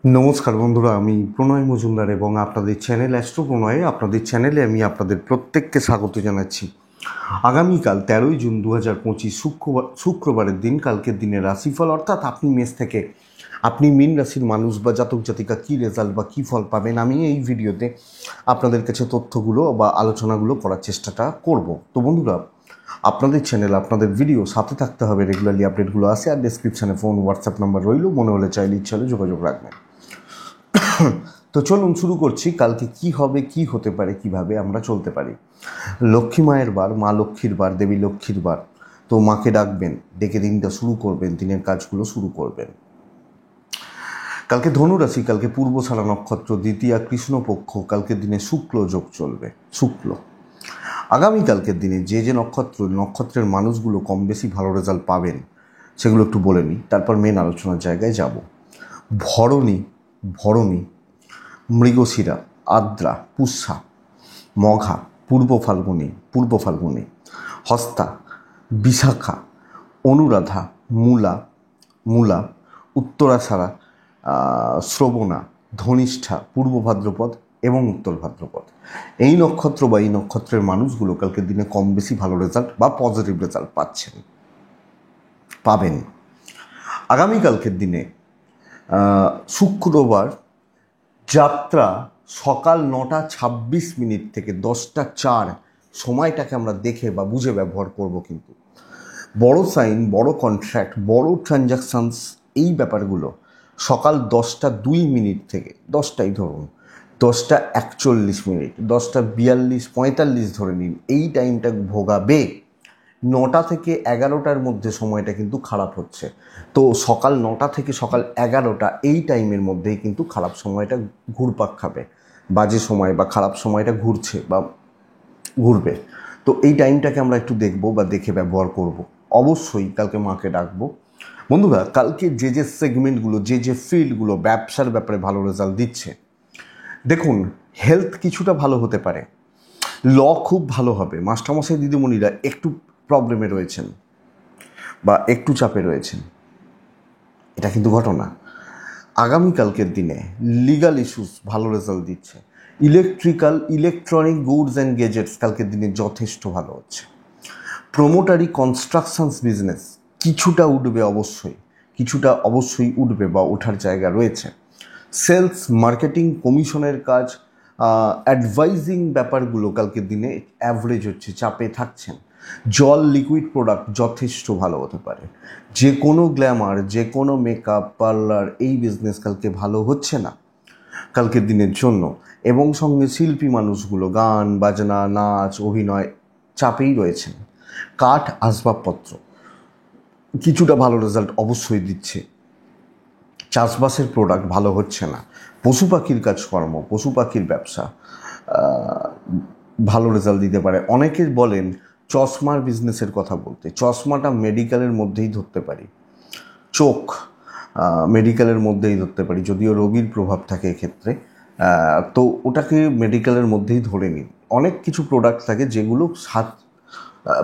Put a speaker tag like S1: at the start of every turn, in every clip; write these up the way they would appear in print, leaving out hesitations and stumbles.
S1: নমস্কার বন্ধুরা, আমি প্রণয় মজুমদার এবং আপনাদের চ্যানেল অ্যাস্ট্রো প্রণয়ে আপনাদের চ্যানেলে আমি আপনাদের প্রত্যেককে স্বাগত জানাচ্ছি। আগামীকাল 13ই জুন 2025 শুক্রবারের দিন, কালকের দিনের রাশিফল, অর্থাৎ আপনি মীন রাশির মানুষ বা জাতক জাতিকা কী রেজাল্ট বা কী ফল পাবেন, আমি এই ভিডিওতে আপনাদের কাছে তথ্যগুলো বা আলোচনাগুলো করার চেষ্টাটা করব। তো বন্ধুরা, আপনাদের চ্যানেল, আপনাদের ভিডিও সাথে থাকতে হবে, রেগুলারলি আপডেটগুলো আসে, আর ডেসক্রিপশানে ফোন হোয়াটসঅ্যাপ নাম্বার রইল, মনে হলে চাইলে ইচ্ছা হলে যোগাযোগ রাখবেন। তো চলুন শুরু করছি। কালকে কি হবে, কি হতে পারে, কিভাবে আমরা চলতে পারি। লক্ষ্মী মায়ের বার, মা লক্ষ্মীর বার, দেবী লক্ষ্মীর বার। তো মাকে ডাকবেন, ডেকে দিনটা শুরু করবেন, দিনের কাজগুলো শুরু করবেন। কালকে ধনুরাশি, কালকে পূর্বশালা নক্ষত্র, দ্বিতীয়া কৃষ্ণপক্ষ, কালকের দিনে শুক্ল যোগ চলবে। শুক্ল আগামীকালকের দিনে যে যে নক্ষত্রের মানুষগুলো কম বেশি ভালো রেজাল্ট পাবেন সেগুলো একটু বলে নিই, তারপর মেন আলোচনার জায়গায় যাব। ভরণী, মৃগশিরা, আদ্রা, পুষ্যা, মঘা, পূর্ব ফাল্গুনী, হস্তা, বিশাখা, অনুরাধা, মূলা, উত্তরাষাঢ়া, শ্রবণা, ধনিষ্ঠা, পূর্ব ভাদ্রপদ এবং উত্তর ভাদ্রপদ। এই নক্ষত্র বা এই নক্ষত্রের মানুষগুলো কালকের দিনে কম বেশি ভালো রেজাল্ট বা পজিটিভ রেজাল্ট পাবেন। আগামীকালকের দিনে শুক্রবার যাত্রা সকাল 9:26 থেকে 10:04, সময়টাকে আমরা দেখে বা বুঝে ব্যবহার করব। কিন্তু বড় সাইন, বড় কন্ট্রাক্ট, বড় ট্রানজাকশানস, এই ব্যাপারগুলো সকাল 10:02 থেকে 10টাই ধরুন, 10:41, 10:42, 45 ধরে নিন, এই টাইমটা ভোগাবে। 9টা থেকে 11টার মধ্যে সময়টা কিন্তু খারাপ হচ্ছে। তো সকাল 9টা থেকে সকাল 11টা এই টাইমের মধ্যেই কিন্তু খারাপ সময়টা ঘুরপাক খাবে, বাজে সময় বা খারাপ সময়টা ঘুরবে। তো এই টাইমটাকে আমরা একটু দেখবো বা দেখে ব্যবহার করব। অবশ্যই কালকে মাকে ডাকবো। বন্ধুরা, কালকে যে যে সেগমেন্টগুলো, যে যে ফিল্ডগুলো ব্যবসার ব্যাপারে ভালো রেজাল্ট দিচ্ছে, দেখুন, হেলথ কিছুটা ভালো হতে পারে, ল খুব ভালো হবে, মাস্টারমশাই দিদিমণিরা একটু প্রবলেমে রয়েছেন বা একটু চাপে রয়েছেন, এটা কিন্তু ঘটনা। আগামীকালকের দিনে লিগাল ইস্যুস ভালো রেজাল্ট দিচ্ছে। ইলেকট্রনিক গুডস অ্যান্ড গেজেটস কালকের দিনে যথেষ্ট ভালো হচ্ছে। প্রোমোটারি কনস্ট্রাকশনস বিজনেস কিছুটা অবশ্যই উঠবে বা ওঠার জায়গা রয়েছে। সেলস, মার্কেটিং, কমিশনের কাজ, অ্যাডভাইজিং ব্যাপারগুলো কালকের দিনে অ্যাভারেজ হচ্ছে, চাপে থাকছেন। জল, লিকুইড প্রোডাক্ট যথেষ্ট ভালো হতে পারে। যে কোনো গ্ল্যামার, যে কোনো মেকআপ পার্লার, এই বিজনেস কালকে ভালো হচ্ছে না কালকের দিনের জন্য। এবং সঙ্গে শিল্পী মানুষগুলো গান বাজনা, নাচ, অভিনয়, চাপেই রয়েছেন। কাঠ, আসবাবপত্র কিছুটা ভালো রেজাল্ট অবশ্যই দিচ্ছে। চাষবাসের প্রোডাক্ট ভালো হচ্ছে না। পশু পাখির কাজকর্ম, পশু পাখির ব্যবসা ভালো রেজাল্ট দিতে পারে। অনেকে বলেন চশমার বিজনেসের কথা বলতে, চশমাটা মেডিকেলের মধ্যেই ধরতে পারি, চোখ মেডিকেলের মধ্যেই ধরতে পারি, যদিও রোগীর প্রভাব থাকে এক্ষেত্রে, তো ওটাকে মেডিকেলের মধ্যেই ধরে নিন। অনেক কিছু প্রোডাক্ট থাকে যেগুলো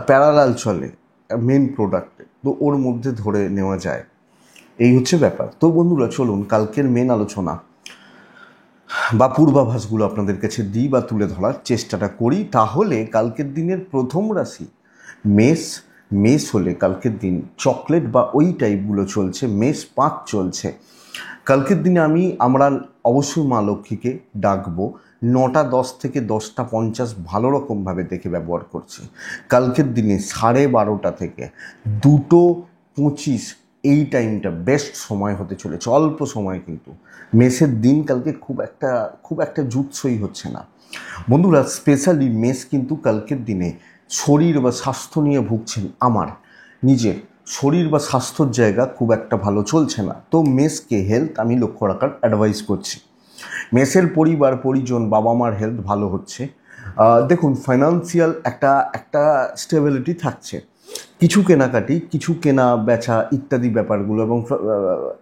S1: প্যারালাল চলে মেন প্রোডাক্টে, তো ওর মধ্যে ধরে নেওয়া যায়, এই হচ্ছে ব্যাপার। তো বন্ধুরা, চলুন কালকের মেন আলোচনা বা পূর্বাভাসগুলো আপনাদের কাছে দিই বা তুলে ধরার চেষ্টাটা করি। তাহলে কালকের দিনের প্রথম রাশি মেষ হলে কালকের দিন চকলেট বা ওই টাইপগুলো চলছে, মেষ 5 চলছে। কালকের দিনে আমরা অবশ্যই মা লক্ষ্মীকে ডাকবো। 9:10 থেকে 10:50 ভালো রকমভাবে দেখে ব্যবহার করছি। কালকের দিনে 12:30 থেকে 2:25 এই টাইমটা বেস্ট সময় হতে চলেছে। অল্প সময়, কিন্তু মেষের দিন কালকে খুব একটা জুৎসই হচ্ছে না বন্ধুরা। স্পেশালি মেষ কিন্তু কালকের দিনে শরীর বা স্বাস্থ্য নিয়ে ভুগছেন। আমার নিজের শরীর বা স্বাস্থ্যর জায়গা খুব একটা ভালো চলছে না, তো মেষকে হেলথ আমি লক্ষ্য রাখার অ্যাডভাইস করছি। মেষের পরিবার পরিজন, বাবা মার হেলথ ভালো হচ্ছে। দেখুন, ফাইন্যান্সিয়াল একটা স্টেবিলিটি থাকছে, কিছু কেনাকাটি, কিছু কেনা বেচা ইত্যাদি ব্যাপারগুলো, এবং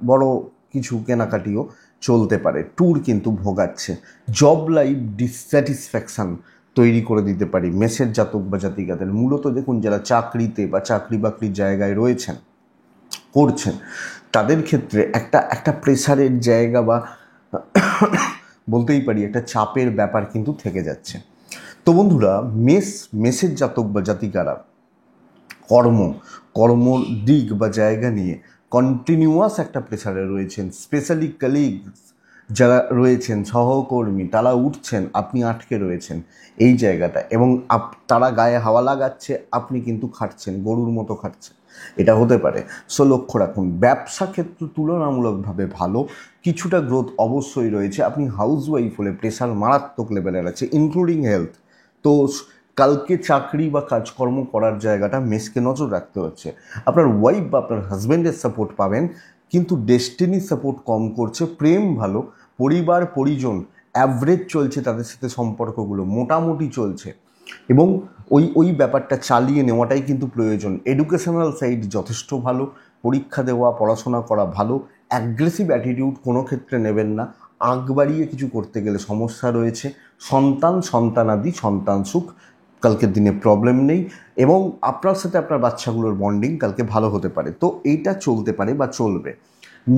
S1: বড় কিছু কেনাকাটিও চলতে পারে। ট্যুর কিন্তু ভোগাচ্ছে। জব লাইফ ডিসস্যাটিসফ্যাকশান তৈরি করে দিতে পারি মেষের জাতক বা জাতিকাদের। মূলত দেখুন, যারা চাকরিতে বা চাকরি বাকরির জায়গায় করছেন, তাদের ক্ষেত্রে একটা প্রেসারের জায়গা বা বলতেই পারি একটা চাপের ব্যাপার কিন্তু থেকে যাচ্ছে। তো বন্ধুরা, মেষের জাতক বা জাতিকারা কর্মর দিক বা জায়গা নিয়ে কন্টিনিউয়াস একটা প্রেসারে রয়েছেন। স্পেশালি কলিগস যারা রয়েছেন, সহকর্মী, তারা উঠছেন, আপনি আটকে রয়েছেন এই জায়গাটা, এবং তারা গায়ে হাওয়া লাগাচ্ছে, আপনি কিন্তু খাটছেন, গরুর মতো খাটছেন। এটা হতে পারে। সো লক্ষ্য রাখুন, ব্যবসা ক্ষেত্র তুলনামূলকভাবে ভালো, কিছুটা গ্রোথ অবশ্যই রয়েছে। আপনি হাউসওয়াইফ হলে প্রেশার মারাত্মক লেভেলের আছে, ইনক্লুডিং হেলথ। তো কালকে চাকরি বা কাজকর্ম করার জায়গাটা মেসকে নজর রাখতে হচ্ছে। আপনার ওয়াইফ বা আপনার হাজব্যান্ডের সাপোর্ট পাবেন, কিন্তু ডেস্টিনি সাপোর্ট কম করছে। প্রেম ভালো, পরিবার পরিজন অ্যাভারেজ চলছে, তাদের সাথে সম্পর্কগুলো মোটামুটি চলছে, এবং ওই ব্যাপারটা চালিয়ে নেওয়াটাই কিন্তু প্রয়োজন। এডুকেশনাল সাইড যথেষ্ট ভালো, পরীক্ষা দেওয়া, পড়াশোনা করা ভালো। অ্যাগ্রেসিভ অ্যাটিটিউড কোনো ক্ষেত্রে নেবেন না, আগ বাড়িয়ে কিছু করতে গেলে সমস্যা রয়েছে। সন্তানাদি, সন্তান সুখ, কালকের দিনে প্রবলেম নেই, এবং আপনার সাথে আপনার বাচ্চাগুলোর বন্ডিং কালকে ভালো হতে পারে। তো এইটা চলতে পারে বা চলবে।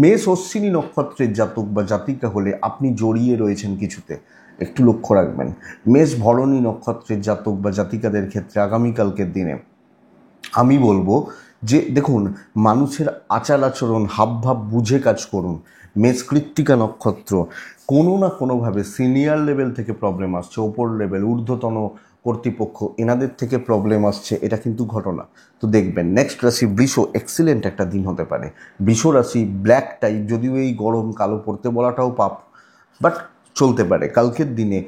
S1: মেষ অশ্বিনী নক্ষত্রের জাতক বা জাতিকা হলে আপনি জড়িয়ে রয়েছেন কিছুতে, একটু লক্ষ্য রাখবেন। মেষ ভরণী নক্ষত্রের জাতক বা জাতিকাদের ক্ষেত্রে আগামীকালকের দিনে আমি বলবো যে দেখুন, মানুষের আচার আচরণ, হাবভাব বুঝে কাজ করুন। মেষ কৃত্তিকা নক্ষত্র, কোনো না কোনোভাবে সিনিয়র লেভেল থেকে প্রবলেম আসছে, ওপর লেভেল, ঊর্ধ্বতন কর্তৃপক্ষ, এনাদের থেকে প্রবলেম আসছে, এটা কিন্তু ঘটনা। তো দেখবেন। নেক্সট রাশি বৃষ, এক্সিলেন্ট একটা দিন হতে পারে। বৃষ রাশি ব্ল্যাক টাইপ, যদিও এই গরম কালো পড়তে বলাটাও পাপ, বাট চলতে পারে। কালকের দিনে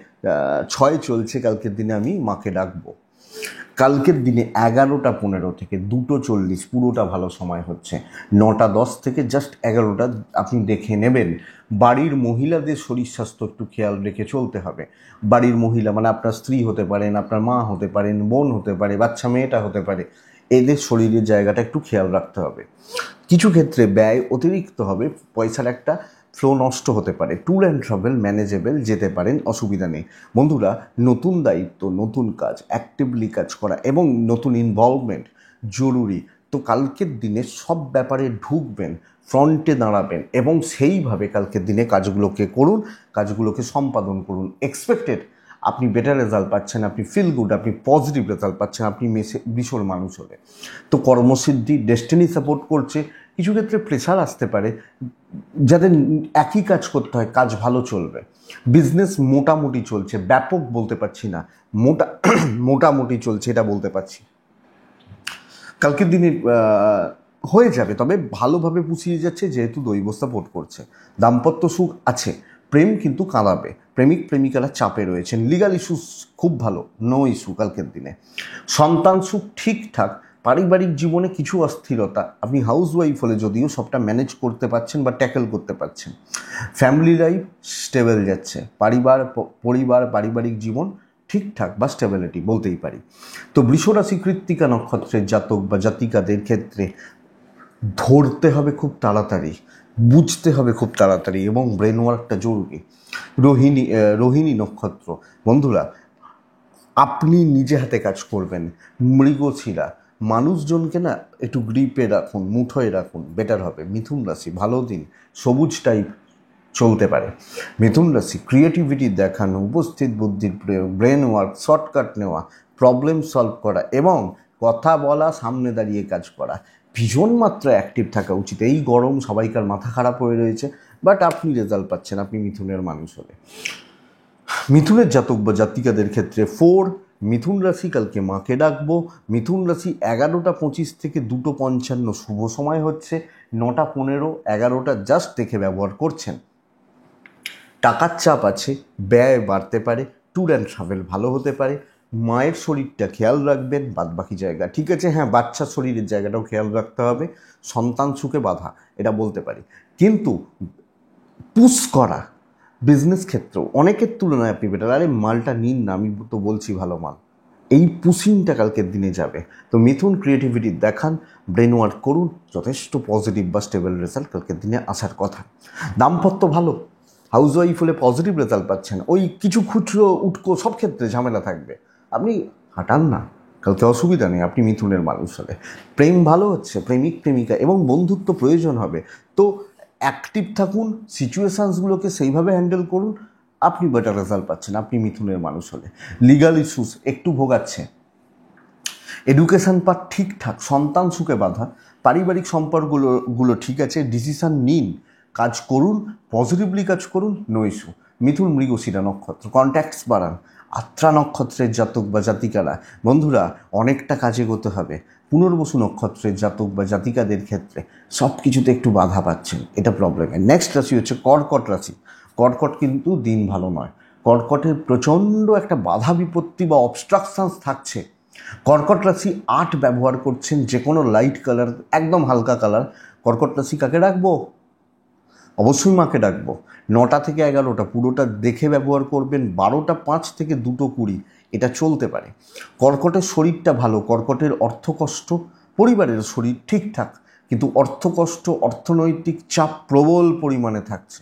S1: 6 চলছে, কালকের দিনে আমি মাকে ডাকবো। কালকের দিনে 11:15 থেকে 2:40 পুরোটা ভালো সময় হচ্ছে। 9:10 থেকে জাস্ট 11টা আপনি দেখে নেবেন। বাড়ির মহিলাদের শরীর স্বাস্থ্য একটু খেয়াল রেখে চলতে হবে। বাড়ির মহিলা মানে আপনার স্ত্রী হতে পারেন, আপনার মা হতে পারেন, বোন হতে পারে, বাচ্চা মেয়েটা হতে পারে, এদের শরীরের জায়গাটা একটু খেয়াল রাখতে হবে। কিছু ক্ষেত্রে ব্যয় অতিরিক্ত হবে, পয়সার একটা ফ্লো নষ্ট হতে পারে। ট্যুর অ্যান্ড ট্রাভেল ম্যানেজেবল, যেতে পারেন, অসুবিধা নেই। বন্ধুরা, নতুন দায়িত্ব, নতুন কাজ, অ্যাক্টিভলি কাজ করা এবং নতুন ইনভলভমেন্ট জরুরি। তো কালকের দিনে সব ব্যাপারে ঢুকবেন, ফ্রন্টে দাঁড়াবেন, এবং সেইভাবে কালকের দিনে কাজগুলোকে করুন, কাজগুলোকে সম্পাদন করুন। এক্সপেক্টেড আপনি বেটার রেজাল্ট পাচ্ছেন, আপনি ফিল গুড, আপনি পজিটিভ রেজাল্ট পাচ্ছেন, আপনি বিশর মানুষ হলে। তো কর্মসিদ্ধি, ডেস্টিনি সাপোর্ট করছে। কিছু ক্ষেত্রে প্রেশার আসতে পারে, যাদের একই কাজ করতে হয়, কাজ ভালো চলবে। বিজনেস মোটামুটি চলছে, ব্যাপক বলতে পারছি না, মোটামুটি চলছে এটা বলতে পারছি। কালকের দিনে হয়ে যাবে, তবে ভালোভাবে পুষিয়ে যাচ্ছে যেহেতু দৈব সাপোর্ট করছে। দাম্পত্য সুখ আছে, প্রেম কিন্তু কাঁদাবে। প্রেমিক প্রেমিকারা চাপে রয়েছেন। লিগাল ইস্যুস খুব ভালো, নো ইস্যু কালকের দিনে। সন্তান সুখ ঠিকঠাক। পারিবারিক জীবনে কিছু অস্থিরতা, আপনি হাউসওয়াইফ হলে যদিও সবটা ম্যানেজ করতে পারছেন বা ট্যাকেল করতে পারছেন। ফ্যামিলি লাইফ স্টেবল যাচ্ছে, পরিবার পারিবারিক জীবন ঠিকঠাক বা স্টেবিলিটি বলতেই পারি। তো বৃষরাশি কৃত্তিকা নক্ষত্রের জাতক বা জাতিকাদের ক্ষেত্রে ধরতে হবে খুব তাড়াতাড়ি, বুঝতে হবে খুব তাড়াতাড়ি, এবং ব্রেন ওয়ার্কটা জরুরি। রোহিণী নক্ষত্র, বন্ধুরা আপনি নিজে হাতে কাজ করবেন। মৃগশিরা, মানুষজনকে না একটু গ্রিপে রাখুন, মুঠোয় রাখুন, বেটার হবে। মিথুন রাশি ভালো দিন, সবুজ টাইপ চলতে পারে। মিথুন রাশি ক্রিয়েটিভিটি দেখানো, উপস্থিত বুদ্ধির প্রয়োগ, ব্রেন ওয়ার্ক, শর্টকাট নেওয়া, প্রবলেম সলভ করা এবং কথা বলা, সামনে দাঁড়িয়ে কাজ করা, ভীষণ মাত্রা অ্যাক্টিভ থাকা উচিত। এই গরম সবাইকার মাথা খারাপ হয়ে রয়েছে, বাট আপনি রেজাল্ট পাচ্ছেন, আপনি মিথুনের মানুষ হলে। মিথুনের জাতক বা জাতিকাদের ক্ষেত্রে 4, মিথুন রাশি কালকে মাকে ডাকবো। মিথুন রাশি 11:25 থেকে 2:55 শুভ সময় হচ্ছে। 9:15, 11টা জাস্ট দেখে ব্যবহার করছেন। টাকার চাপ আছে, ব্যয় বাড়তে পারে, ট্যুর অ্যান্ড ট্রাভেল ভালো হতে পারে। মায়ের শরীরটা খেয়াল রাখবেন, বাদবাকি জায়গা ঠিক আছে। হ্যাঁ, বাচ্চার শরীরের জায়গাটাও খেয়াল রাখতে হবে। সন্তান সুখে বাধা, এটা বলতে পারি। কিন্তু পুশ করা বিজনেস ক্ষেত্রেও অনেকের তুলনায় আপনি বেটার। আরে মালটা নিন না, আমি তো বলছি ভালো মাল। এই পুশিংটা কালকের দিনে যাবে। তো মিথুন ক্রিয়েটিভিটি দেখান, ব্রেন ওয়ার্ক করুন, যথেষ্ট পজিটিভ বা স্টেবল রেজাল্ট কালকের দিনে আসার কথা। দাম্পত্য ভালো, হাউসওয়াইফ হলে পজিটিভ রেজাল্ট পাচ্ছেন। ওই কিছু খুচরো উটকো সব ক্ষেত্রে ঝামেলা থাকবে, আপনি হাঁটান না, কালকে অসুবিধা নেই, আপনি মিথুনের মানুষ হলে। প্রেম ভালো হচ্ছে, প্রেমিক প্রেমিকা এবং বন্ধুত্ব প্রয়োজন হবে। তো অ্যাক্টিভ থাকুন, সিচুয়েশানসগুলোকে সেইভাবে হ্যান্ডেল করুন, আপনি বেটার রেজাল্ট পাচ্ছেন আপনি মিথুনের মানুষ হলে। লিগাল ইস্যুস একটু ভোগাচ্ছে, এডুকেশান পার্ট ঠিকঠাক, সন্তান সুখে বাঁধা, পারিবারিক সম্পর্কগুলো ঠিক আছে, ডিসিশান নিন, কাজ করুন, পজিটিভলি কাজ করুন, নো ইস্যু। মিথুন মৃগশিরা নক্ষত্র, কন্ট্যাক্টস বাড়ান। আত্রা নক্ষত্রের জাতক বা জাতিকারা বন্ধুরা অনেকটা কাজে করতে হবে। পুনর্বসু নক্ষত্রের জাতক বা জাতিকাদের ক্ষেত্রে সব কিছুতে একটু বাধা পাচ্ছেন, এটা প্রবলেমের। নেক্সট রাশি হচ্ছে কর্কট রাশি। কর্কট কিন্তু দিন ভালো নয়, কর্কটের প্রচণ্ড একটা বাধা বিপত্তি বা অবস্ট্রাকশনস থাকছে। কর্কট রাশি 8 ব্যবহার করছেন, যে কোনো লাইট কালার, একদম হালকা কালার। কর্কট রাশি কাকে ডাকবো? অবশ্যই মাকে ডাকবো। 9টা থেকে 11টা পুরোটা দেখে ব্যবহার করবেন। 12টা 5 থেকে 2টো 20 এটা চলতে পারে। কর্কটের শরীরটা ভালো, কর্কটের অর্থকষ্ট, পরিবারের শরীর ঠিকঠাক, কিন্তু অর্থকষ্ট, অর্থনৈতিক চাপ প্রবল পরিমাণে থাকছে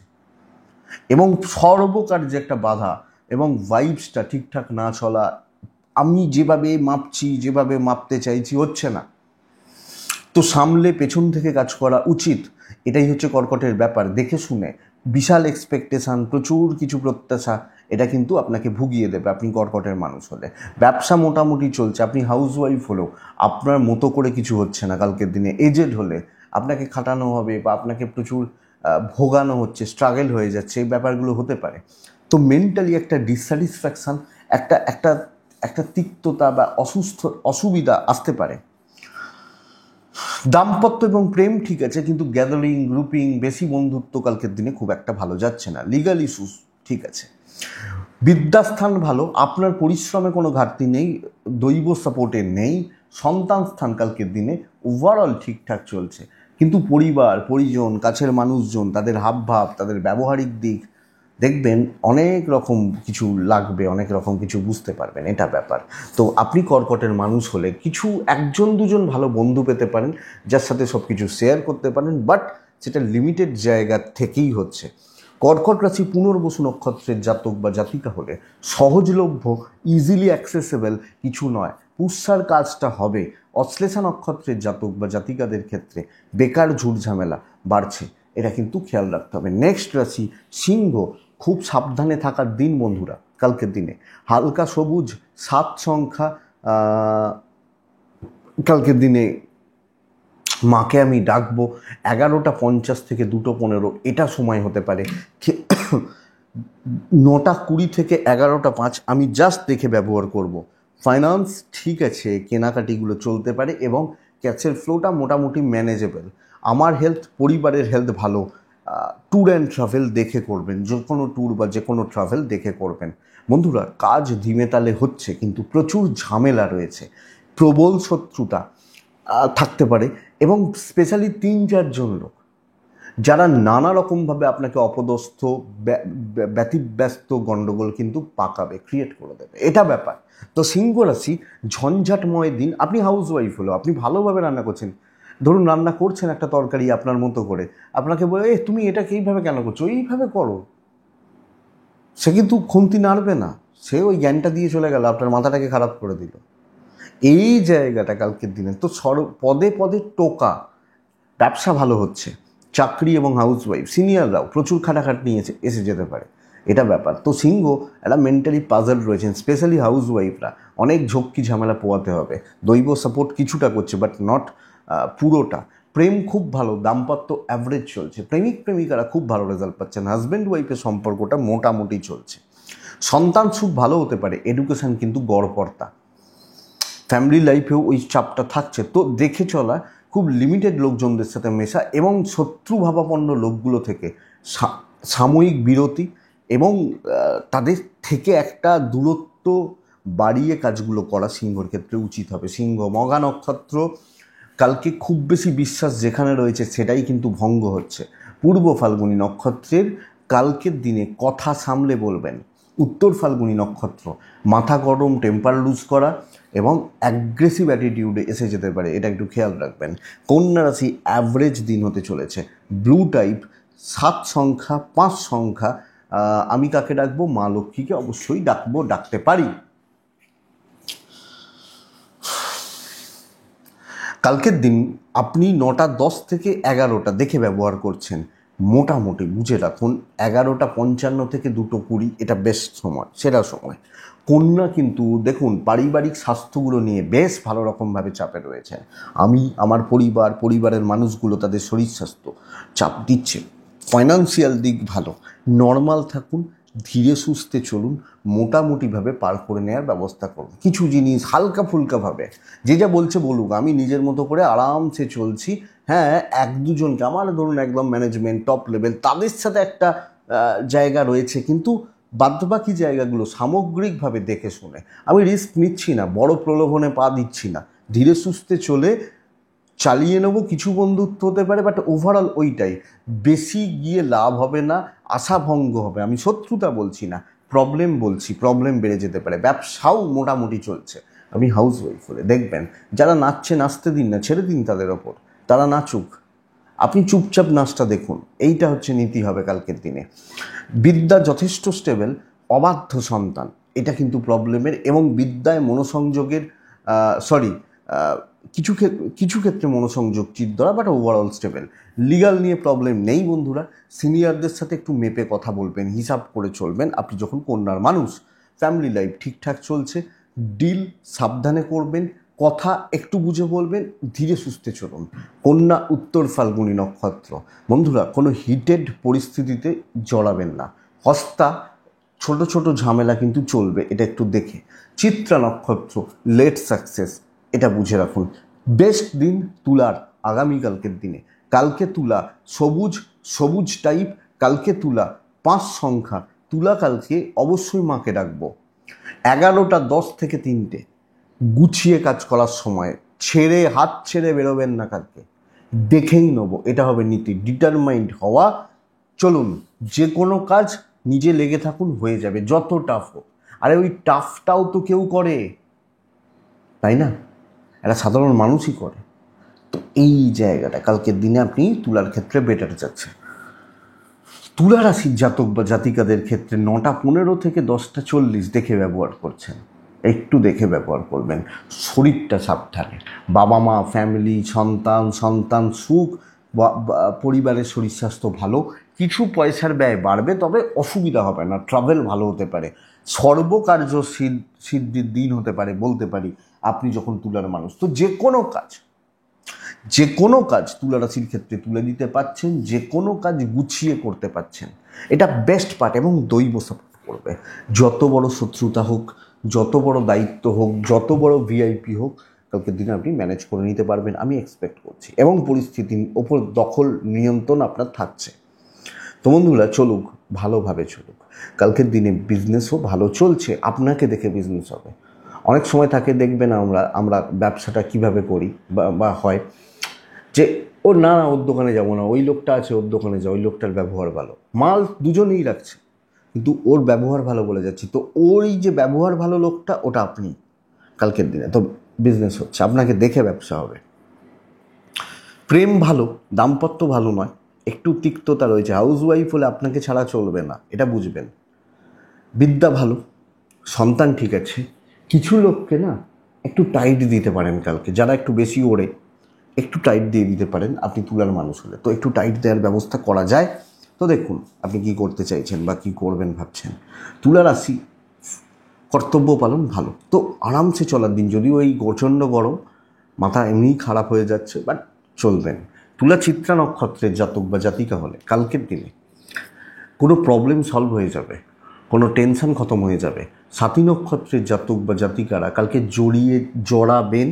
S1: এবং সর্বকার্যে একটা বাধা এবং ভাইবসটা ঠিকঠাক না চলা। আমি যেভাবে মাপছি, যেভাবে মাপতে চাইছি হচ্ছে না, তো সামলে পেছন থেকে কাজ করা উচিত। এটাই হচ্ছে কর্কটের ব্যাপার। দেখে শুনে বিশাল এক্সপেকটেশান, প্রচুর কিছু প্রত্যাশা, এটা কিন্তু আপনাকে ভুগিয়ে দেবে আপনি কর্কটের মানুষ হলে। ব্যবসা মোটামুটি চলছে, আপনি হাউসওয়াইফ হলেও আপনার মতো করে কিছু হচ্ছে না কালকের দিনে। এজেড হলে আপনাকে খাটানো হবে বা আপনাকে প্রচুর ভোগানো হচ্ছে, স্ট্রাগল হয়ে যাচ্ছে, এই ব্যাপারগুলো হতে পারে। তো মেন্টালি একটা ডিসস্যাটিসফ্যাকশান, একটা একটা একটা তিক্ততা বা অসুবিধা আসতে পারে। দাম্পত্য এবং প্রেম ঠিক আছে, কিন্তু গ্যাদারিং, গ্রুপিং, বেশি বন্ধুত্ব কালকের দিনে খুব একটা ভালো যাচ্ছে না। লিগাল ইস্যুস ঠিক আছে। বিদ্যাস্থান ভালো, আপনার পরিশ্রমে কোনো ঘাটতি নেই, দৈব সাপোর্টে নেই। সন্তান স্থান কালকের দিনে ওভারঅল ঠিকঠাক চলছে, কিন্তু পরিবার, পরিজন, কাছের মানুষজন, তাদের হাবভাব, তাদের ব্যবহারিক দিক দেখবেন অনেক রকম কিছু লাগবে, অনেক রকম কিছু বুঝতে পারবেন, এটা ব্যাপার। তো আপনি কর্কটের মানুষ হলে কিছু 1-2জন ভালো বন্ধু পেতে পারেন, যার সাথে সব কিছু শেয়ার করতে পারেন, বাট সেটা লিমিটেড জায়গা থেকেই হচ্ছে। কর্কট রাশি পুনর্বসু নক্ষত্রের জাতক বা জাতিকা হলে সহজলভ্য, ইজিলি অ্যাক্সেসেবল কিছু নয়, পুষ্যার কাজটা হবে। অশ্লেষা নক্ষত্রের জাতক বা জাতিকাদের ক্ষেত্রে বেকার ঝুট ঝামেলা বাড়ছে, এটা কিন্তু খেয়াল রাখতে হবে। নেক্সট রাশি সিংহ। খুব সাবধানে থাকার দিন বন্ধুরা কালকের দিনে। হালকা সবুজ 7 সংখ্যা, কালকের দিনে মাকে আমি ডাকবো। 11টা 50 থেকে 2টো 15 এটা সময় হতে পারে। 9টা 20 থেকে 11টা 5 আমি জাস্ট দেখে ব্যবহার করব। ফাইন্যান্স ঠিক আছে, কেনাকাটিগুলো চলতে পারে এবং ক্যাশের ফ্লোটা মোটামুটি ম্যানেজেবল। আমার হেলথ, পরিবারের হেলথ ভালো। ট্যুর অ্যান্ড ট্রাভেল দেখে করবেন, যে কোনো ট্যুর বা যে কোনো ট্রাভেল দেখে করবেন। বন্ধুরা কাজ ধিমে তালে হচ্ছে, কিন্তু প্রচুর ঝামেলা রয়েছে, প্রবল শত্রুতা থাকতে পারে এবং স্পেশালি 3-4জন লোক যারা নানা রকমভাবে আপনাকে অপদস্থ, ব্যতিব্যস্ত গণ্ডগোল কিন্তু পাকাবে, ক্রিয়েট করে দেবে, এটা ব্যাপার। তো সিংহ রাশি ঝঞ্ঝাটময় দিন। আপনি হাউস ওয়াইফ হলো, আপনি ভালোভাবে রান্না করছেন, ধরুন রান্না করছেন একটা তরকারি আপনার মতো করে, আপনাকে বলে তুমি এটাকে এইভাবে কেন করছো, এইভাবে করো, সে কিন্তু খুন্তি নাড়বে না, সে ওই জ্ঞানটা দিয়ে চলে গেল, আপনার মাথাটাকে খারাপ করে দিল। এই জায়গাটা কালকের দিনে তো পদে পদে টোকা। ব্যবসা ভালো হচ্ছে, চাকরি এবং হাউসওয়াইফ সিনিয়ররাও প্রচুর খাটাখাটনি এসে যেতে পারে, এটা ব্যাপার। তো সিংহ একটা মেন্টালি পাজল রয়েছেন, স্পেশালি হাউসওয়াইফরা অনেক ঝক্কি ঝামেলা পোয়াতে হবে। দৈব সাপোর্ট কিছুটা করছে, বাট নট পুরোটা। প্রেম খুব ভালো, দাম্পত্য অ্যাভারেজ চলছে, প্রেমিক প্রেমিকারা খুব ভালো রেজাল্ট পাচ্ছেন, হাজব্যান্ড ওয়াইফের সম্পর্কটা মোটামুটি চলছে। সন্তান সুখ ভালো হতে পারে, এডুকেশন কিন্তু গড়পড়তা। ফ্যামিলি লাইফেও ওই চাপটা থাকছে, তো দেখে চলা, খুব লিমিটেড লোকজনদের সাথে মেশা এবং শত্রুভাবাপন্ন লোকগুলো থেকে সাময়িক বিরতি এবং তাদের থেকে একটা দূরত্ব বাড়িয়ে কাজগুলো করা সিংহর ক্ষেত্রে উচিত হবে। সিংহ মঘা নক্ষত্র, কালকে খুব বেশি বিশ্বাস যেখানে রয়েছে সেটাই কিন্তু ভঙ্গ হচ্ছে। পূর্ব ফাল্গুনী নক্ষত্রের কালকের দিনে কথা সামলে বলবেন। উত্তর ফাল্গুনী নক্ষত্র মাথা গরম, টেম্পার লুজ করা এবং অ্যাগ্রেসিভ অ্যাটিটিউডে এসে যেতে পারে, এটা একটু খেয়াল রাখবেন। কন্যা রাশি অ্যাভারেজ দিন হতে চলেছে। ব্লু টাইপ 7 সংখ্যা 5 সংখ্যা, আমি কাকে ডাকবো? মা লক্ষ্মীকে অবশ্যই ডাকবো, ডাকতে পারি। কালকের দিন আপনি 9টা 10 থেকে 11টা দেখে ব্যবহার করছেন। মোটামুটি বুঝে রাখুন 11:55 থেকে 2:20 এটা বেস্ট সময়, সেরা সময়। কন্যা কিন্তু দেখুন পারিবারিক স্বাস্থ্যগুলো নিয়ে বেশ ভালো রকমভাবে চাপে রয়েছে। আমি আমার পরিবারের মানুষগুলো তাদের শরীর স্বাস্থ্য চাপ দিচ্ছে। ফাইন্যান্সিয়াল দিক ভালো, নর্মাল থাকুন, ধীরে সুস্থে চলুন, মোটামুটিভাবে পার করে নেওয়ার ব্যবস্থা করুন। কিছু জিনিস হালকা ফুলকাভাবে যে যা বলছে বলুক, আমি নিজের মতো করে আরামসে চলছি। হ্যাঁ, এক দুজনকে আমার ধরুন একদম ম্যানেজমেন্ট টপ লেভেল তাদের সাথে একটা জায়গা রয়েছে, কিন্তু বাদবাকি জায়গাগুলো সামগ্রিকভাবে দেখে শুনে আমি রিস্ক নিচ্ছি না, বড় প্রলোভনে পা দিচ্ছি না, ধীরে সুস্থে চলে চালিয়ে নেবো। কিছু বন্ধুত্ব হতে পারে, বাট ওভারঅল ওইটাই, বেশি গিয়ে লাভ হবে না, আশাভঙ্গ হবে। আমি শত্রুতা বলছি না, প্রবলেম বলছি, প্রবলেম বেড়ে যেতে পারে। ব্যবসাও মোটামুটি চলছে। আমি হাউস ওয়াইফ হলে দেখবেন যারা নাচছে নাচতে দিন না, ছেড়ে দিন তাদের ওপর, তারা নাচুক, আপনি চুপচাপ নাচটা দেখুন। এইটা হচ্ছে নীতি হবে কালকের দিনে। বিদ্যা যথেষ্ট স্টেবল, অবাধ্য সন্তান এটা কিন্তু প্রবলেমের, এবং বিদ্যায় মনোসংযোগের কিছু ক্ষেত্রে মনোসংযোগ চিত ধরা, বাট ওভারঅল স্টেবল। লিগাল নিয়ে প্রবলেম নেই বন্ধুরা। সিনিয়রদের সাথে একটু মেপে কথা বলবেন, হিসাব করে চলবেন আপনি যখন কন্যার মানুষ। ফ্যামিলি লাইফ ঠিকঠাক চলছে, ডিল সাবধানে করবেন, কথা একটু বুঝে বলবেন, ধীরে সুস্থে চলুন। কন্যা উত্তর ফাল্গুনী নক্ষত্র বন্ধুরা, কোনো হিটেড পরিস্থিতিতে জড়াবেন না। হস্তা ছোট ছোট ঝামেলা কিন্তু চলবে, এটা একটু দেখে। চিত্রা নক্ষত্র লেট সাকসেস, এটা বুঝে রাখুন। বেস্ট দিন তুলার আগামীকালকের দিনে। কালকে তুলা সবুজ সবুজ টাইপ, কালকে তুলা 5 সংখ্যা, তুলা কালকে অবশ্যই মাকে ডাকবো। 11:10 থেকে 3টে গুছিয়ে কাজ করার সময়, হাত ছেড়ে বেরোবেন না কালকে, দেখেই নেবো, এটা হবে নীতি। ডিটারমাইন্ড হওয়া, চলুন যে কোনো কাজ নিজে লেগে থাকুন, হয়ে যাবে যত টাফ হোক। আরে ওই টাফটাও তো কেউ করে, তাই না? একটা সাধারণ মানুষই করে। তো এই জায়গাটা কালকের দিনে আপনি তুলার ক্ষেত্রে বেটার যাচ্ছে। তুলা রাশির জাতক বা জাতিকাদের ক্ষেত্রে 9:15 থেকে 10:40 দেখে ব্যবহার করছেন, একটু দেখে ব্যবহার করবেন। শরীরটা সাবধানে, বাবা মা, ফ্যামিলি, সন্তান সুখ, পরিবারের শরীর স্বাস্থ্য ভালো। কিছু পয়সার ব্যয় বাড়বে, তবে অসুবিধা হবে না, ট্রাভেল ভালো হতে পারে, সর্বকার্য সিদ্ধির দিন হতে পারে বলতে পারি আপনি যখন তুলার মানুষ। তো যে কোনো কাজ তুলা রাশির ক্ষেত্রে তুলে দিতে পারছেন, যে কোনো কাজ গুছিয়ে করতে পারছেন, এটা বেস্ট পার্ট। এবং দৈব সাপোর্ট করবে। যত বড় শত্রুতা হোক, যত বড় দায়িত্ব হোক, যত বড় ভিআইপি হোক, কালকের দিনে আপনি ম্যানেজ করে নিতে পারবেন আমি এক্সপেক্ট করছি, এবং পরিস্থিতির ওপর দখল নিয়ন্ত্রণ আপনার থাকছে। তো বন্ধুরা চলুক, ভালোভাবে চলুক। কালকের দিনে বিজনেসও ভালো চলছে, আপনাকে দেখে বিজনেস হবে। অনেক সময় থাকে দেখবেন আমরা ব্যবসাটা কিভাবে করি বা হয় যে না ওর দোকানে যাবো না, ওই লোকটা আছে ওর দোকানে যাও, ওই লোকটার ব্যবহার ভালো, মাল দুজনেই রাখছে কিন্তু ওর ব্যবহার ভালো বলে যাচ্ছি। তো ওই যে ব্যবহার ভালো লোকটা, ওটা আপনি কালকের দিনে। তো বিজনেস হচ্ছে, আপনাকে দেখে ব্যবসা হবে। প্রেম ভালো, দাম্পত্য ভালো নয়, একটু তিক্ততা রয়েছে। হাউস ওয়াইফ হলে আপনাকে ছাড়া চলবে না, এটা বুঝবেন। বিদ্যা ভালো, সন্তান ঠিক আছে। কিছু লোককে না একটু টাইট দিতে পারেন কালকে, যারা একটু বেশি ওড়ে একটু টাইট দিয়ে দিতে পারেন আপনি তুলার মানুষ হলে। তো একটু টাইট দেওয়ার ব্যবস্থা করা যায়। তো দেখুন আপনি কি করতে চাইছেন বা কি করবেন ভাবছেন। তুলা রাশি কর্তব্য পালন ভালো, তো আরামসে চলার দিন। যদিও এই প্রচণ্ড গরম, মাথা এমনিই খারাপ হয়ে যাচ্ছে, বাট চলবেন। তুলা চিত্রা নক্ষত্রের জাতক বা জাতিকা হলে কালকের দিনে কোনো প্রবলেম সলভ হয়ে যাবে, কোনো টেনশন খতম হয়ে যাবে। সাথী নক্ষত্রের জাতক বা জাতিকারা কালকে জড়াবেন,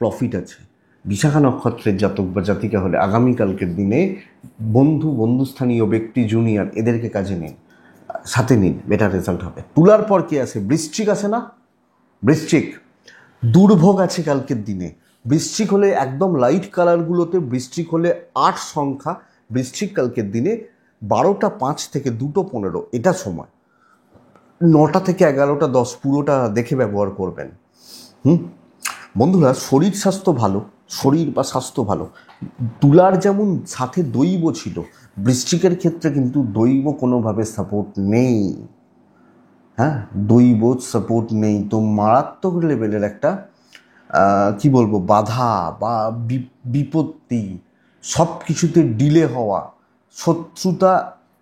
S1: প্রফিট আছে। বিশাখা নক্ষত্রের জাতক বা জাতিকা হলে আগামীকালকের দিনে বন্ধুস্থানীয় ব্যক্তি, জুনিয়র, এদেরকে কাজে নিন, সাথে নিন, বেটার রেজাল্ট হবে। তুলার পর কে আছে? বৃশ্চিক আছে না? বৃশ্চিক দুর্ভোগ আছে কালকের দিনে। বৃশ্চিক হলে একদম লাইট কালারগুলোতে, বৃশ্চিক হলে 8 সংখ্যা, বৃশ্চিক কালকের দিনে 12:05 থেকে 2:15 এটা সময়। 9টা থেকে 11:10 পুরোটা দেখে ব্যবহার করবেন। বন্ধুরা শরীর স্বাস্থ্য ভালো, শরীর বা স্বাস্থ্য ভালো। তুলার যেমন সাথে দৈব ছিল, বৃশ্চিকের ক্ষেত্রে কিন্তু দৈব কোনোভাবে সাপোর্ট নেই। হ্যাঁ, দৈব সাপোর্ট নেই। তো মারাত্মক লেভেলের একটা কি বলবো, বাধা বা বিপত্তি, সব কিছুতে ডিলে হওয়া, শত্রুতা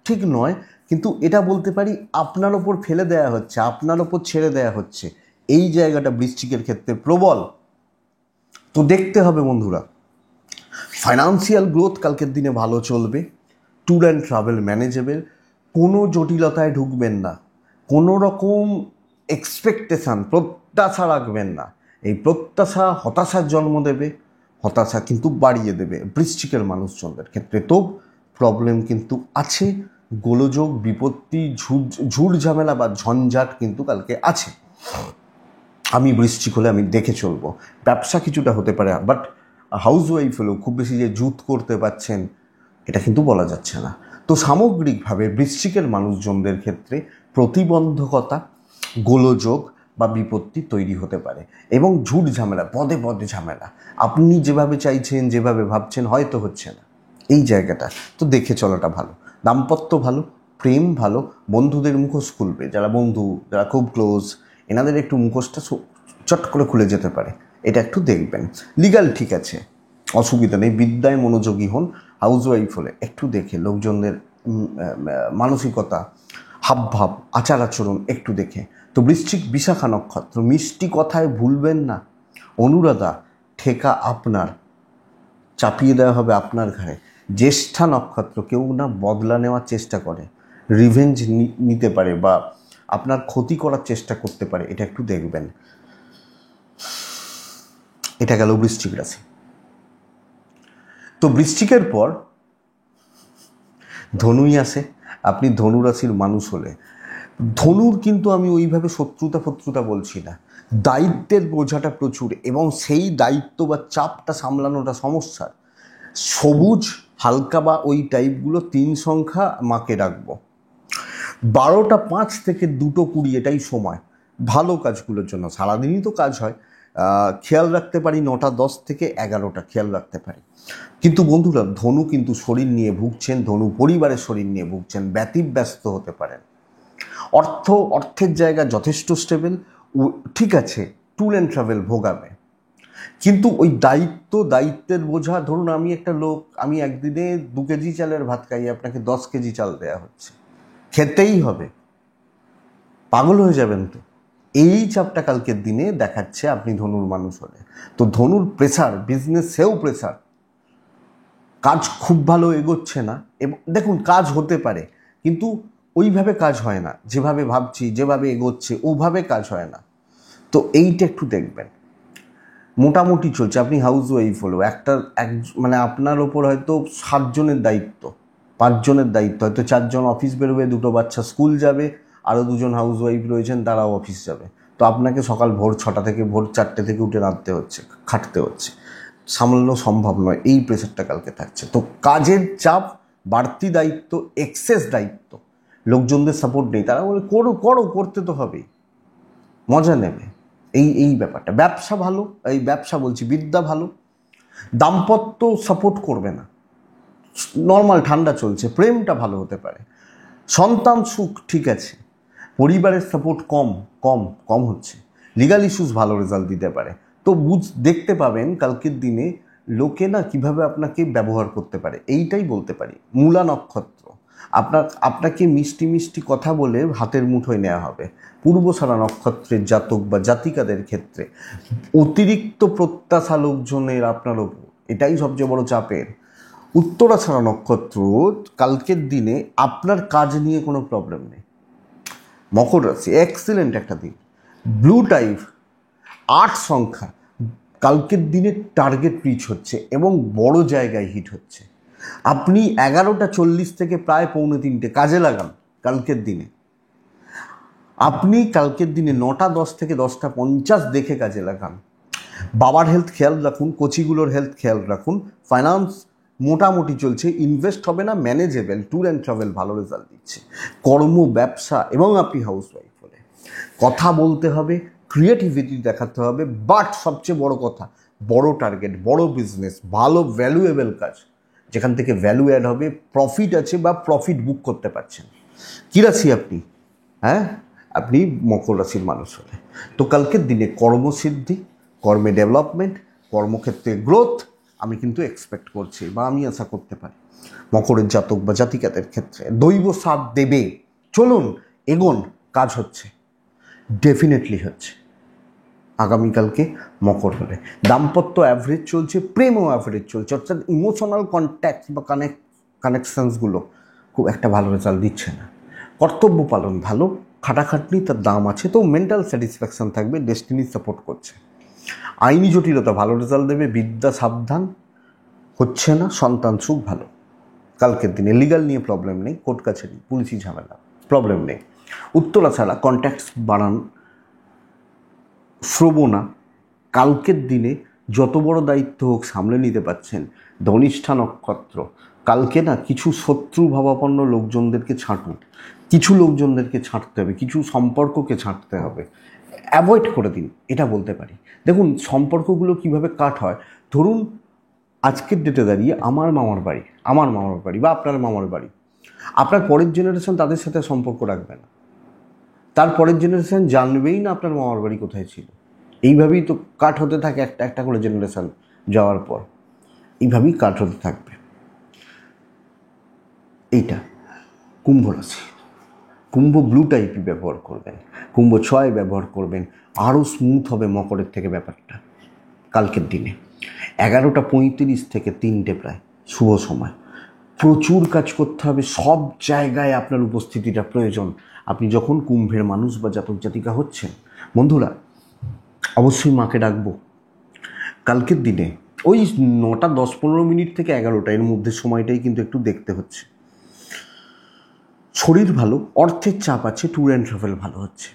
S1: ঠিক নয়, কিন্তু এটা বলতে পারি আপনার ওপর ফেলে দেয়া হচ্ছে, আপনার ওপর ছেড়ে দেয়া হচ্ছে, এই জায়গাটা বৃশ্চিকের ক্ষেত্রে প্রবল। তো দেখতে হবে বন্ধুরা, ফাইন্যান্সিয়াল গ্রোথ কালকের দিনে ভালো চলবে, ট্যুর অ্যান্ড ট্রাভেল ম্যানেজেবল, কোনো জটিলতায় ঢুকবেন না, কোনো রকম এক্সপেকটেশান প্রত্যাশা রাখবেন না। এই প্রত্যাশা হতাশার জন্ম দেবে, হতাশা কিন্তু বাড়িয়ে দেবে বৃশ্চিকের মানুষজনদের ক্ষেত্রে। তো প্রবলেম কিন্তু আছে, গোলযোগ, বিপত্তি, ঝুট ঝামেলা বা ঝঞ্ঝাট কিন্তু কালকে আছে। আমি বৃশ্চিক হলে আমি দেখে চলবো। ব্যবসা কিছুটা হতে পারে, বাট হাউস ওয়াইফ হলেও খুব বেশি যে জুত করতে পারছেন এটা কিন্তু বলা যাচ্ছে না। তো সামগ্রিকভাবে বৃশ্চিকের মানুষজনদের ক্ষেত্রে প্রতিবন্ধকতা, গোলযোগ বা বিপত্তি তৈরি হতে পারে, এবং ঝুট ঝামেলা, পদে পদে ঝামেলা। আপনি যেভাবে চাইছেন, যেভাবে ভাবছেন হয়তো হচ্ছে না, এই জায়গাটা তো দেখে চলাটা ভালো। দাম্পত্য ভালো, প্রেম ভালো, বন্ধুদের মুখোশ খুলবে, যারা বন্ধু, যারা খুব ক্লোজ, এনাদের একটু মুখোশটা চট করে খুলে যেতে পারে, এটা একটু দেখবেন। লিগাল ঠিক আছে, অসুবিধা নেই। বিদ্যায় মনোযোগী হন। হাউস ওয়াইফ হলে একটু দেখে লোকজনদের মানসিকতা, হাবভাব, আচার আচরণ একটু দেখে। তো বৃশ্চিক বিশাখা নক্ষত্র, মিষ্টি কথায় ভুলবেন না। অনুরাধা, ঠেকা আপনার, চাপিয়ে দেওয়া হবে আপনার ঘাড়ে। জ্যেষ্ঠা নক্ষত্র, কেউ না বদলা নেওয়ার চেষ্টা করে, রিভেঞ্জ নিতে পারে বা আপনার ক্ষতি করার চেষ্টা করতে পারে, এটা একটু দেখবেন। এটা গেল বৃশ্চিক রাশি। তো বৃশ্চিকের পর ধনুই আসে। আপনি ধনু রাশির মানুষ হলে, ধনুর কিন্তু আমি ওইভাবে শত্রুতা বলছি না, দায়িত্বের বোঝাটা প্রচুর, এবং সেই দায়িত্ব বা চাপটা সামলানোটা সমস্যার। সবুজ, হালকা বা ওই টাইপগুলো 3 সংখ্যা মাকে রাখবো। 12টা 5 থেকে 2টো 20 এটাই সময় ভালো কাজগুলোর জন্য। সারাদিনই তো কাজ হয়, খেয়াল রাখতে পারি 9টা 10 থেকে 11টা খেয়াল রাখতে পারি। কিন্তু বন্ধুরা, ধনু কিন্তু শরীর নিয়ে ভুগছেন, ধনু পরিবারের শরীর নিয়ে ভুগছেন, ব্যতিব্যস্ত হতে পারেন। অর্থের জায়গা যথেষ্ট স্টেবল, ঠিক আছে, ট্যুর অ্যান্ড ট্রাভেল ভোগাবে, কিন্তু ওই দায়িত্বের বোঝা। ধরুন আমি একটা লোক, আমি একদিনে 2 কেজি চালের ভাত খাই, আপনাকে 10 কেজি চাল দেওয়া হচ্ছে, খেতেই হবে, পাগল হয়ে যাবেন তো। এই চাপটা কালকের দিনে দেখাচ্ছে আপনি ধনুর মানুষ হলে। তো ধনুর প্রেসার, বিজনেসেও প্রেসার, কাজ খুব ভালো এগোচ্ছে না। এবং দেখুন, কাজ হতে পারে কিন্তু ওইভাবে কাজ হয় না, যেভাবে ভাবছি, যেভাবে এগোচ্ছে ওভাবে কাজ হয় না। তো এইটা একটু দেখবেন। মোটামুটি চলছে। আপনি হাউস ওয়াইফ হলেও মানে আপনার ওপর হয়তো 7 জনের দায়িত্ব, 5 জনের দায়িত্ব, হয়তো 4 জন অফিস বেরোবে, 2টো বাচ্চা স্কুল যাবে, আরও 2 জন হাউস ওয়াইফ রয়েছেন, তারাও অফিস যাবে। তো আপনাকে সকাল ভোর 6টা থেকে ভোর 4টে থেকে উঠে রাঁধতে হচ্ছে, খাটতে হচ্ছে, সামলানো সম্ভব নয়। এই প্রেশারটা কালকে থাকছে। তো কাজের চাপ, বাড়তি দায়িত্ব, এক্সেস দায়িত্ব, লোকজনদের সাপোর্ট নেই, তারা বলে করো, করতে তো হবেই, মজা নেবে, এই ব্যাপারটা। ব্যবসা ভালো, এই ব্যবসা বলছি, বিদ্যা ভালো, দাম্পত্য সাপোর্ট করবে না, নর্মাল ঠান্ডা চলছে, প্রেমটা ভালো হতে পারে, সন্তান সুখ ঠিক আছে, পরিবারের সাপোর্ট কম হচ্ছে, লিগাল ইস্যুস ভালো রেজাল্ট দিতে পারে। তো দেখতে পাবেন কালকের দিনে লোকে না কিভাবে আপনাকে ব্যবহার করতে পারে, এইটাই বলতে পারি। মূলা নক্ষত্র, আপনাকে মিষ্টি মিষ্টি কথা বলে হাতের মুঠোয় নেওয়া হবে। পূর্বসারা নক্ষত্রের জাতক বা জাতিকাদের ক্ষেত্রে অতিরিক্ত প্রত্যাশা লোকজনের আপনার ওপর, এটাই সবচেয়ে বড় চাপের। উত্তরাছাড়া নক্ষত্র, কালকের দিনে আপনার কাজ নিয়ে কোনো প্রবলেম নেই। মকর রাশি, এক্সিলেন্ট একটা দিন। ব্লু টাইপ, 8 সংখ্যা, কালকের দিনে টার্গেট রিচ হচ্ছে এবং বড় জায়গায় হিট হচ্ছে। আপনি 11টা 40 থেকে প্রায় 2:45 কাজে লাগান কালকের দিনে। আপনি কালকের দিনে 9টা 10 থেকে 10টা 50 দেখে কাজে লাগান। বাবার হেলথ খেয়াল রাখুন, কোচিগুলোর হেলথ খেয়াল রাখুন। ফাইন্যান্স মোটামুটি চলছে, ইনভেস্ট হবে না, ম্যানেজেবল, ট্যুর অ্যান্ড ট্রাভেল ভালো রেজাল্ট দিচ্ছে। কর্ম, ব্যবসা, এবং আপনি হাউস ওয়াইফ হলে কথা বলতে হবে, ক্রিয়েটিভিটি দেখাতে হবে, বাট সবচেয়ে বড় কথা, বড় টার্গেট, বড় বিজনেস, ভালো ভ্যালুয়েবল কাজ, যেখান থেকে ভ্যালু অ্যাড হবে, প্রফিট আছে বা প্রফিট বুক করতে পারছেন। কী রাশি আপনি? হ্যাঁ, আপনি মকর রাশির মানুষ হলে। তো কালকের দিনে কর্মসিদ্ধি, কর্মে ডেভেলপমেন্ট, কর্মক্ষেত্রে গ্রোথ, আমি কিন্তু এক্সপেক্ট করছি বা আমি আশা করতে পারি মকরের জাতক বা জাতিকাদের ক্ষেত্রে দৈব সাথ দেবে। চলুন এগোন, কাজ হচ্ছে, ডেফিনেটলি হচ্ছে আগামীকালকে মকর হলে। দাম্পত্য অ্যাভারেজ চলছে, প্রেমও অ্যাভারেজ চলছে, অর্থাৎ ইমোশনাল কন্ট্যাক্ট বা কানেকশানসগুলো খুব একটা ভালো রেজাল্ট দিচ্ছে না। কর্তব্য পালন ভালো, খাটাখাটনি তার দাম আছে, তো মেন্টাল স্যাটিসফ্যাকশান থাকবে, ডেস্টিনি সাপোর্ট করছে। আইনি জটিলতা ভালো রেজাল্ট দেবে, বিদ্যা সাবধান, হচ্ছে না, সন্তান সুখ ভালো। কালকের দিনে লিগাল নিয়ে প্রবলেম নেই, কোর্ট কাছারি পুলিশি ঝামেলা প্রবলেম নেই। উত্তরা ছাড়া কন্ট্যাক্টস বাড়ান, শ্রবণা কালকের দিনে যত বড় দায়িত্ব হোক সামলে নিতে পারছেন। ধনিষ্ঠা নক্ষত্র কালকে না কিছু শত্রু ভাবাপন্ন লোকজনদেরকে ছাঁটুন, কিছু লোকজনদেরকে ছাঁটতে হবে, কিছু সম্পর্ককে ছাঁটতে হবে, অ্যাভয়েড করে দিন, এটা বলতে পারি। দেখুন সম্পর্কগুলো কিভাবে কাট হয়, ধরুন আজকের ডেটে দাঁড়িয়ে আমার মামার বাড়ি বা আপনার মামার বাড়ি, আপনার পরের জেনারেশন তাদের সাথে সম্পর্ক রাখবে না, তার পরের জেনারেশন জানবেই না আপনার মামার বাড়ি কোথায় ছিল। এইভাবেই তো কাট হতে থাকে একটা একটা করে জেনারেশন যাওয়ার পর, এইভাবেই কাট হতে থাকবে। এইটা কুম্ভ রাশি, কুম্ভ ব্লু টাইপই ব্যবহার করবেন, কুম্ভ 6 ব্যবহার করবেন, আরও স্মুথ হবে মকরের থেকে ব্যাপারটা। কালকের দিনে 11:35 থেকে 3টে প্রায় শুভ সময়, প্রচুর কাজ করতে হবে, সব জায়গায় আপনার উপস্থিতিটা প্রয়োজন। আপনি যখন কুম্ভের মানুষ বা জাতক জাতিকা হচ্ছেন, বন্ধুরা অবশ্যই মাকে ডাকবো কালকের দিনে ওই 9টা 10-15 মিনিট থেকে 11টা এর মধ্যে সময়টাই কিন্তু একটু দেখতে হচ্ছে। শরীর ভালো, অর্থের চাপ আছে, ট্যুর অ্যান্ড ট্রাভেল ভালো হচ্ছে।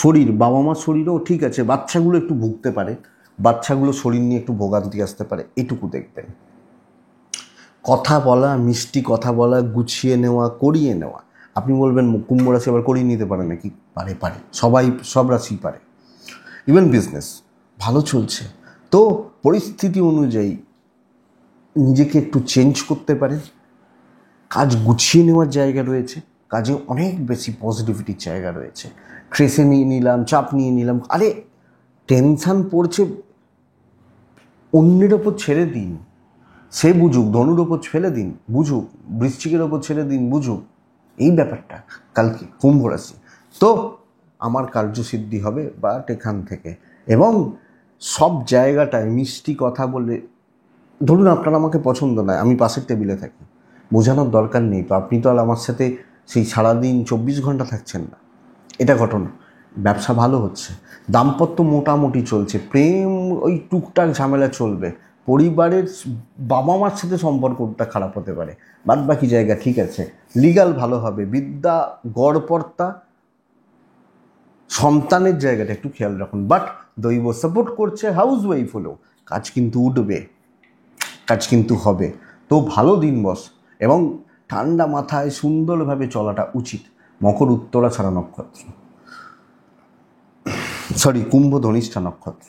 S1: শরীর, বাবা মার শরীরও ঠিক আছে, বাচ্চাগুলো একটু ভুগতে পারে, বাচ্চাগুলো শরীর নিয়ে একটু ভোগান্তি আসতে পারে, এটুকু দেখবেন। কথা বলা, মিষ্টি কথা বলা, গুছিয়ে নেওয়া, করিয়ে নেওয়া। আপনি বলবেন কুম্ভ রাশি আবার করিয়ে নিতে পারে নাকি? পারে, সবাই, সব রাশি পারে। ইভেন বিজনেস ভালো চলছে, তো পরিস্থিতি অনুযায়ী নিজেকে একটু চেঞ্জ করতে পারেন, কাজ গুছিয়ে নেওয়ার জায়গা রয়েছে, কাজে অনেক বেশি পজিটিভিটির জায়গা রয়েছে। ট্রেসে নিয়ে নিলাম, চাপ নিয়ে নিলাম, আরে টেনশান পড়ছে, অন্যের ওপর ছেড়ে দিন, সে বুঝুক, ধনুর ওপর ফেলে দিন বুঝুক, বৃশ্চিকের ওপর ছেড়ে দিন বুঝুক, এই ব্যাপারটা কালকে কুম্ভ রাশি। তো আমার কার্যসিদ্ধি হবে বাট এখান থেকে, এবং সব জায়গাটায় মিষ্টি কথা বলে, ধরুন আপনার আমাকে পছন্দ নয়, আমি পাশের টেবিলে থাকি, বোঝানোর দরকার নেই তো, আপনি তো আর আমার সাথে সেই সারাদিন 24 ঘন্টা থাকছেন না, এটা ঘটনা। ব্যবসা ভালো হচ্ছে, দাম্পত্য মোটামুটি চলছে, প্রেম ওই টুকটাক ঝামেলা চলবে, পরিবারের বাবা মার সাথে সম্পর্কটা খারাপ হতে পারে, বাদ বাকি জায়গা ঠিক আছে। লিগাল ভালো হবে, বিদ্যা গড়পর্তা, সন্তানের জায়গাটা একটু খেয়াল রাখুন, বাট দৈব সাপোর্ট করছে, হাউস ওয়াইফ হলেও কাজ কিন্তু উঠবে, কাজ কিন্তু হবে। তো ভালো দিন বস, এবং ঠান্ডা মাথায় সুন্দরভাবে চলাটা উচিত। মকর উত্তরা ছাড়া নক্ষত্র, কুম্ভ ধনিষ্ঠা নক্ষত্র,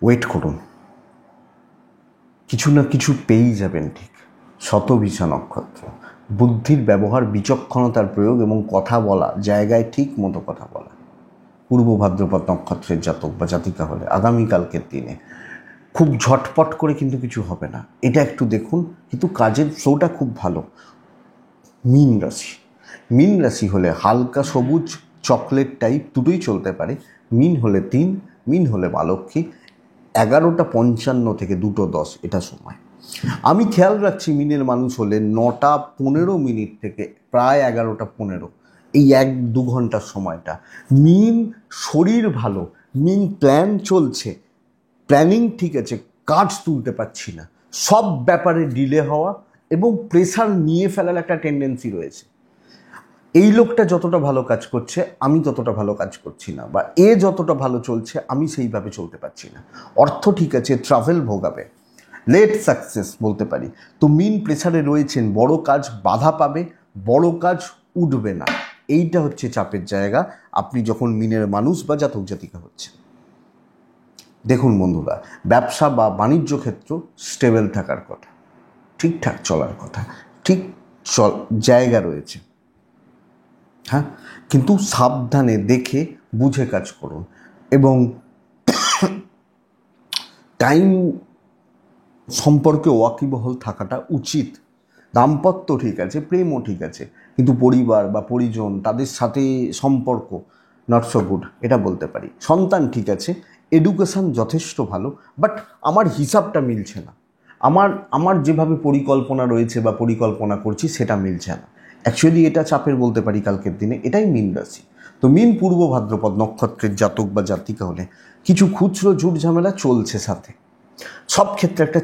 S1: ওয়েট করুন, কিছু না কিছু পেয়েই যাবেন ঠিক। শতভিষা নক্ষত্র, বুদ্ধির ব্যবহার, বিচক্ষণতার প্রয়োগ এবং কথা বলা, জায়গায় ঠিক মতো কথা বলা। পূর্ব ভাদ্রপদ নক্ষত্রের জাতক বা জাতিকা হলে আগামীকালকের দিনে খুব ঝটপট করে কিন্তু কিছু হবে না, এটা একটু দেখুন, কিন্তু কাজের ফ্লোটা খুব ভালো। মীন রাশি হলে হালকা সবুজ, চকলেট টাইপ দুটোই চলতে পারে। মীন হলে 3, মীন হলে মা লক্ষ্মী। 11:55 থেকে 2:10 এটা সময়। আমি খেয়াল রাখছি মীনের মানুষ হলে 9:15 থেকে প্রায় 11:15, এই 1-2 ঘন্টার সময়টা মীন শরীর ভালো, মীন প্ল্যান চলছে, প্ল্যানিং ঠিক আছে, কাজ তুলতে পারছি না, সব ব্যাপারে ডিলে হওয়া এবং প্রেশার নিয়ে ফেলার একটা টেন্ডেন্সি রয়েছে। এই লোকটা যতটা ভালো কাজ করছে আমি ততটা ভালো কাজ করছি না, বা এ যতটা ভালো চলছে আমি সেইভাবে চলতে পারছি না। অর্থ ঠিক আছে, ট্রাভেল ভোগাবে, লেট সাকসেস বলতে পারি। তো মীন প্রেসারে রয়েছেন, বড় কাজ বাধা পাবে, বড় কাজ উঠবে না, এইটা হচ্ছে চাপের জায়গা আপনি যখন মীনের মানুষ বা জাতক জাতিকা হচ্ছেন। দেখুন বন্ধুরা, ব্যবসা বা বাণিজ্য ক্ষেত্র স্টেবল থাকার কথা, ঠিকঠাক চলার কথা, ঠিক জায়গা রয়েছে, হ্যাঁ, কিন্তু সাবধানে দেখে বুঝে কাজ করুন, এবং টাইম সম্পর্কে ওয়াকিবহল থাকাটা উচিত। দাম্পত্য ঠিক আছে, প্রেমও ঠিক আছে, কিন্তু পরিবার বা পরিজন তাদের সাথে সম্পর্ক নট সো গুড, এটা বলতে পারি। সন্তান ঠিক আছে, এডুকেশন যথেষ্ট ভালো, বাট আমার হিসাবটা মিলছে না, আমার যেভাবে পরিকল্পনা রয়েছে বা পরিকল্পনা করছি সেটা মিলছে না। অ্যাকচুয়ালি এটা চাপের বলতে পারি কালকের দিনে। এটাই মীন রাশি। তো মীন পূর্ব ভাদ্রপদ নক্ষত্রের জাতক বা জাতিকা হলে কিছু খুচরো ঝুট ঝামেলা চলছে সাথে, সব ক্ষেত্রে একটা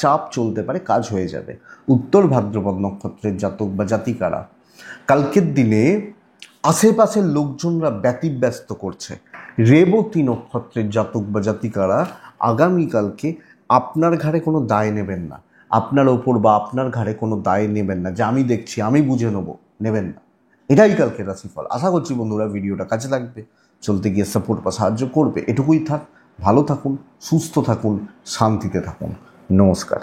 S1: চাপ চলতে পারে, কাজ হয়ে যাবে। উত্তর ভাদ্রপদ নক্ষত্রের জাতক বা জাতিকারা কালকের দিনে আশেপাশের লোকজনরা ব্যতিব্যস্ত করছে। রেবতী নক্ষত্রের জাতক বা জাতিকারা আগামীকালকে আপনার ঘাড়ে কোনো দায় নেবেন না, আপনার ওপর বা আপনার ঘাড়ে কোনো দায় নেবেন না, যে আমি দেখছি, আমি বুঝে নেবো, নেবেন না। এটাই কালকে রাশিফল। আশা করছি বন্ধুরা ভিডিওটা কাজে লাগবে, চলতে গিয়ে সাপোর্ট বা সাহায্য করবে। এটুকুই থাক। ভালো থাকুন, সুস্থ থাকুন, শান্তিতে থাকুন। নমস্কার।